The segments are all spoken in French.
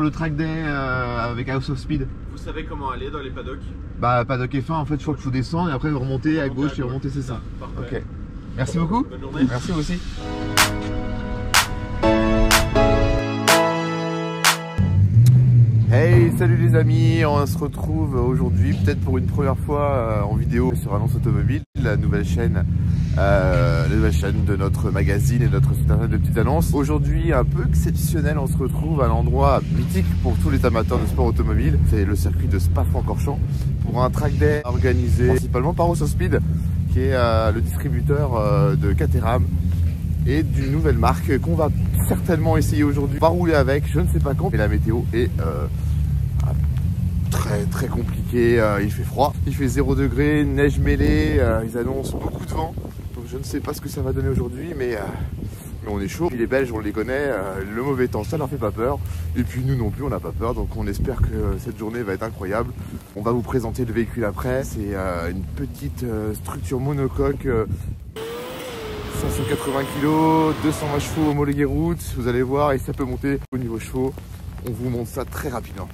le track day avec House of Speed. Vous savez comment aller dans les paddocks? Bah paddock F1 en fait, je crois qu'il faut descendre et après remonter à gauche et remonter, c'est ça. Parfait. Ok. Merci beaucoup. Bonne journée. Merci vous aussi. Hey, salut les amis, on se retrouve aujourd'hui peut-être pour une première fois en vidéo sur Annonce Automobile, la nouvelle chaîne de notre magazine et notre site internet de petites annonces. Aujourd'hui un peu exceptionnel, on se retrouve à l'endroit mythique pour tous les amateurs de sport automobile, c'est le circuit de Spa-Francorchamps pour un track day organisé principalement par House of Speed qui est le distributeur de Caterham et d'une nouvelle marque qu'on va certainement essayer aujourd'hui. On va rouler avec, je ne sais pas quand, mais la météo est très compliquée, il fait froid, il fait 0 degré, neige mêlée, ils annoncent beaucoup de vent, donc je ne sais pas ce que ça va donner aujourd'hui, mais on est chaud. Les Belges on les connaît, le mauvais temps ça leur fait pas peur, et puis nous non plus on n'a pas peur, donc on espère que cette journée va être incroyable. On va vous présenter le véhicule après, c'est une petite structure monocoque. 580 kg, 220 chevaux homologués route, vous allez voir, et ça peut monter au niveau chevaux. On vous montre ça très rapidement.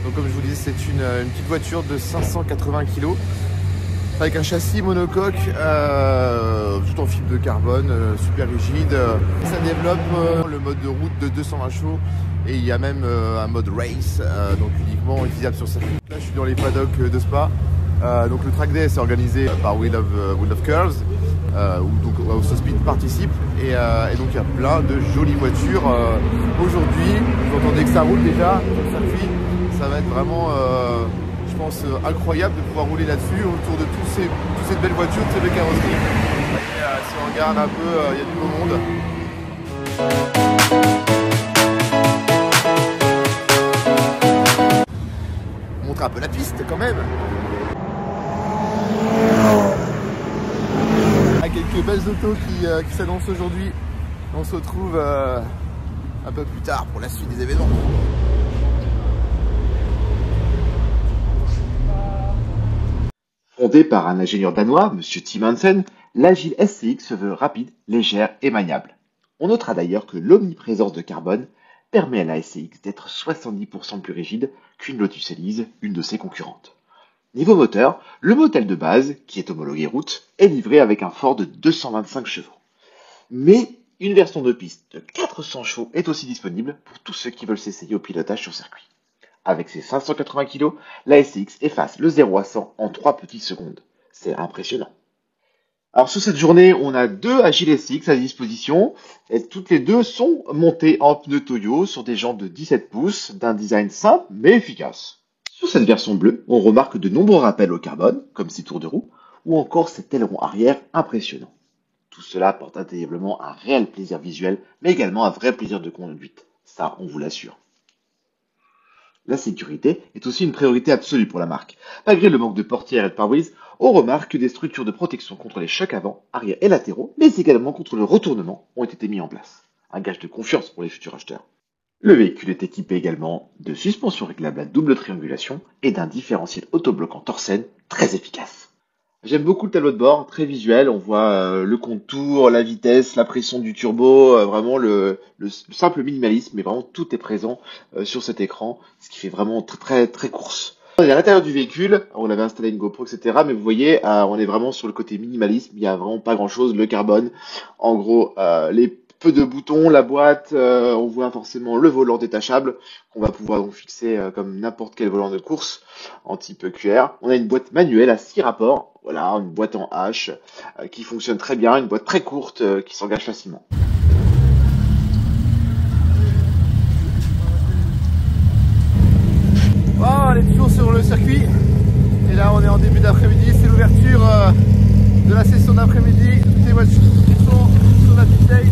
Donc comme je vous disais, c'est une petite voiture de 580 kg avec un châssis monocoque tout en fibre de carbone, super rigide. Ça développe le mode de route de 220 chevaux. Et il y a même un mode race, donc uniquement utilisable sur circuit. Là, je suis dans les paddocks de Spa. Donc le track day c'est organisé par Wheel of Curls, où donc House of Speed participe. Et donc il y a plein de jolies voitures. Aujourd'hui, vous entendez que ça roule déjà sur le circuit. Ça va être vraiment, je pense, incroyable de pouvoir rouler là-dessus, autour de toutes ces belles voitures, toutes ces belles carrosseries. Et, si on regarde un peu, il y a du beau monde. Un peu la piste quand même. À quelques belles autos qui s'annoncent aujourd'hui. On se retrouve un peu plus tard pour la suite des événements. Fondée par un ingénieur danois, M. Tim Hansen, l'Agile SCX se veut rapide, légère et maniable. On notera d'ailleurs que l'omniprésence de carbone permet à la SCX d'être 70% plus rigide qu'une Lotus Elise, une de ses concurrentes. Niveau moteur, le modèle de base, qui est homologué route, est livré avec un Ford de 225 chevaux. Mais une version de piste de 400 chevaux est aussi disponible pour tous ceux qui veulent s'essayer au pilotage sur circuit. Avec ses 580 kg, la SCX efface le 0 à 100 en 3 petites secondes. C'est impressionnant. Alors sur cette journée, on a deux Agile SCX à disposition et toutes les deux sont montées en pneus Toyo sur des jantes de 17 pouces d'un design simple mais efficace. Sur cette version bleue, on remarque de nombreux rappels au carbone, comme ces tours de roue, ou encore cet aileron arrière impressionnant. Tout cela apporte indéniablement un réel plaisir visuel, mais également un vrai plaisir de conduite. Ça, on vous l'assure. La sécurité est aussi une priorité absolue pour la marque. Malgré le manque de portières et de pare-brise, on remarque que des structures de protection contre les chocs avant, arrière et latéraux, mais également contre le retournement, ont été mis en place. Un gage de confiance pour les futurs acheteurs. Le véhicule est équipé également de suspensions réglables à double triangulation et d'un différentiel autobloquant Torsen très efficace. J'aime beaucoup le tableau de bord, très visuel, on voit le contour, la vitesse, la pression du turbo, vraiment le simple minimalisme, mais vraiment tout est présent sur cet écran, ce qui fait vraiment très course. On est à l'intérieur du véhicule, on avait installé une GoPro, etc. Mais vous voyez, on est vraiment sur le côté minimalisme, il n'y a vraiment pas grand chose, le carbone, en gros, les peu de boutons, la boîte, on voit forcément le volant détachable, qu'on va pouvoir donc fixer comme n'importe quel volant de course en type QR. On a une boîte manuelle à 6 rapports, voilà, une boîte en H qui fonctionne très bien, une boîte très courte qui s'engage facilement. Bon, on est toujours sur le circuit et là on est en début d'après-midi, c'est l'ouverture de la session d'après-midi. Toutes les voitures sont sur la piste day.